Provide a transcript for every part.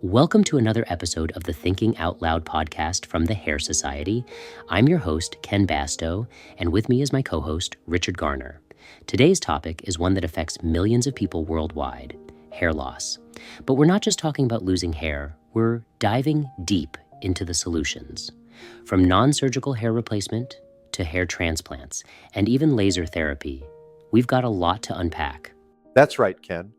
Welcome to another episode of the Thinking Out Loud podcast from the Hair Society. I'm your host, Ken Bastow, and with me is my co-host, Richard Garner. Today's topic is one that affects millions of people worldwide, hair loss. But we're not just talking about losing hair, we're diving deep into the solutions. From non-surgical hair replacement to hair transplants, and even laser therapy, we've got a lot to unpack. That's right, Ken.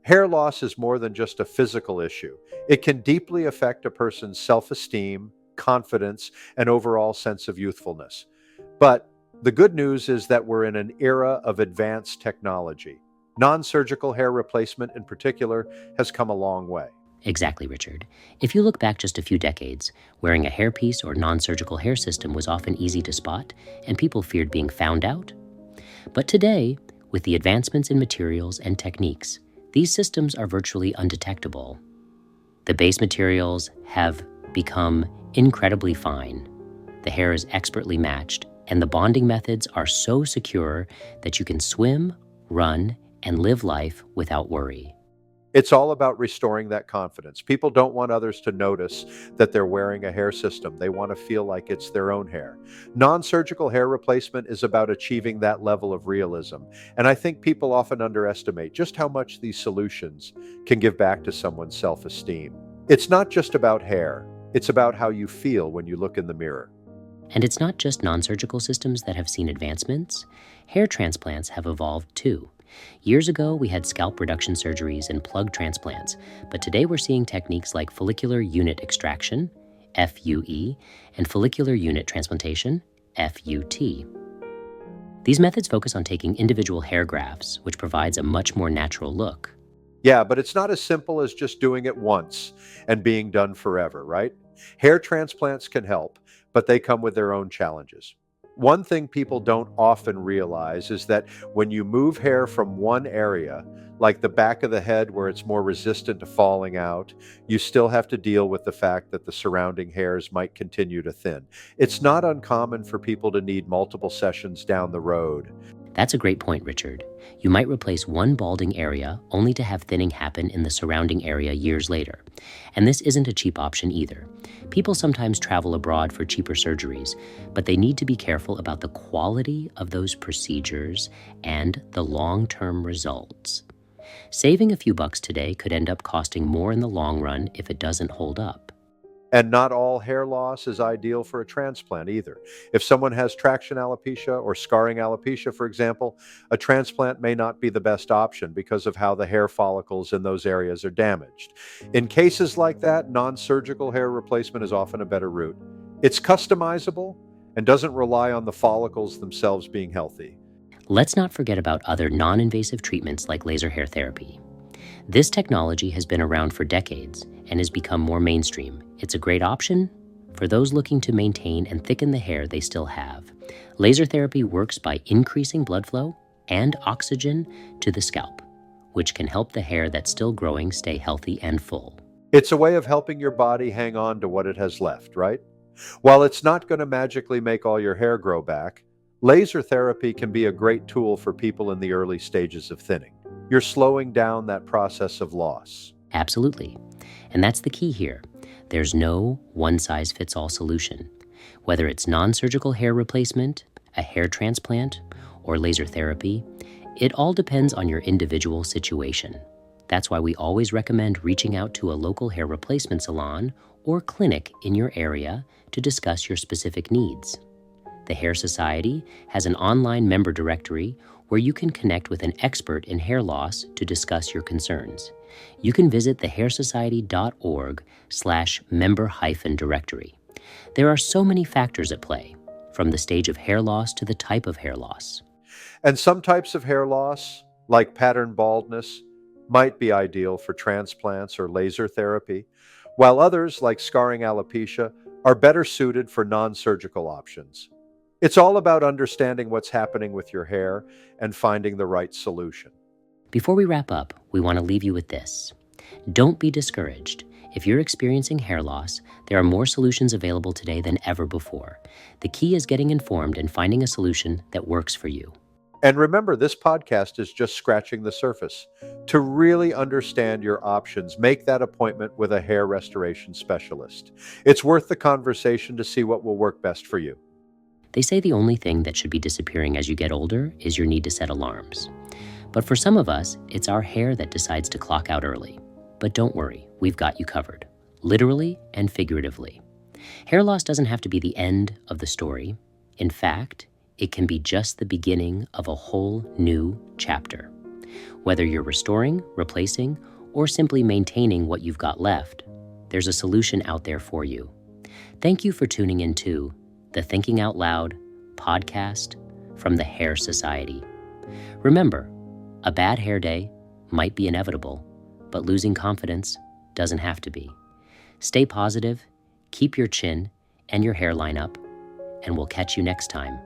Hair loss is more than just a physical issue. It can deeply affect a person's self-esteem, confidence, and overall sense of youthfulness. But the good news is that we're in an era of advanced technology. Non-surgical hair replacement in particular has come a long way. Exactly, Richard. If you look back just a few decades, wearing a hairpiece or non-surgical hair system was often easy to spot, and people feared being found out. But today, with the advancements in materials and techniques, these systems are virtually undetectable. The base materials have become incredibly fine. The hair is expertly matched, and the bonding methods are so secure that you can swim, run, and live life without worry. It's all about restoring that confidence. People don't want others to notice that they're wearing a hair system. They want to feel like it's their own hair. Non-surgical hair replacement is about achieving that level of realism. And I think people often underestimate just how much these solutions can give back to someone's self-esteem. It's not just about hair. It's about how you feel when you look in the mirror. And it's not just non-surgical systems that have seen advancements. Hair transplants have evolved too. Years ago, we had scalp reduction surgeries and plug transplants, but today we're seeing techniques like follicular unit extraction, FUE, and follicular unit transplantation, FUT. These methods focus on taking individual hair grafts, which provides a much more natural look. Yeah, but it's not as simple as just doing it once and being done forever, right? Hair transplants can help, but they come with their own challenges. One thing people don't often realize is that when you move hair from one area, like the back of the head where it's more resistant to falling out, you still have to deal with the fact that the surrounding hairs might continue to thin. It's not uncommon for people to need multiple sessions down the road. That's a great point, Richard. You might replace one balding area only to have thinning happen in the surrounding area years later. And this isn't a cheap option either. People sometimes travel abroad for cheaper surgeries, but they need to be careful about the quality of those procedures and the long-term results. Saving a few bucks today could end up costing more in the long run if it doesn't hold up. And not all hair loss is ideal for a transplant either. If someone has traction alopecia or scarring alopecia, for example, a transplant may not be the best option because of how the hair follicles in those areas are damaged. In cases like that, non-surgical hair replacement is often a better route. It's customizable and doesn't rely on the follicles themselves being healthy. Let's not forget about other non-invasive treatments like laser hair therapy. This technology has been around for decades and has become more mainstream. It's a great option for those looking to maintain and thicken the hair they still have. Laser therapy works by increasing blood flow and oxygen to the scalp, which can help the hair that's still growing stay healthy and full. It's a way of helping your body hang on to what it has left, right? While it's not going to magically make all your hair grow back, laser therapy can be a great tool for people in the early stages of thinning. You're slowing down that process of loss. Absolutely. And that's the key here. There's no one-size-fits-all solution. Whether it's non-surgical hair replacement, a hair transplant, or laser therapy, it all depends on your individual situation. That's why we always recommend reaching out to a local hair replacement salon or clinic in your area to discuss your specific needs. The Hair Society has an online member directory where you can connect with an expert in hair loss to discuss your concerns. You can visit thehairsociety.org/member-directory. There are so many factors at play, from the stage of hair loss to the type of hair loss. And some types of hair loss, like pattern baldness, might be ideal for transplants or laser therapy, while others, like scarring alopecia, are better suited for non-surgical options. It's all about understanding what's happening with your hair and finding the right solution. Before we wrap up, we want to leave you with this. Don't be discouraged. If you're experiencing hair loss, there are more solutions available today than ever before. The key is getting informed and finding a solution that works for you. And remember, this podcast is just scratching the surface. To really understand your options, make that appointment with a hair restoration specialist. It's worth the conversation to see what will work best for you. They say the only thing that should be disappearing as you get older is your need to set alarms. But for some of us, it's our hair that decides to clock out early. But don't worry, we've got you covered, literally and figuratively. Hair loss doesn't have to be the end of the story. In fact, it can be just the beginning of a whole new chapter. Whether you're restoring, replacing, or simply maintaining what you've got left, there's a solution out there for you. Thank you for tuning in to the Thinking Out Loud podcast from the Hair Society. Remember, a bad hair day might be inevitable, but losing confidence doesn't have to be. Stay positive, keep your chin and your hairline up, and we'll catch you next time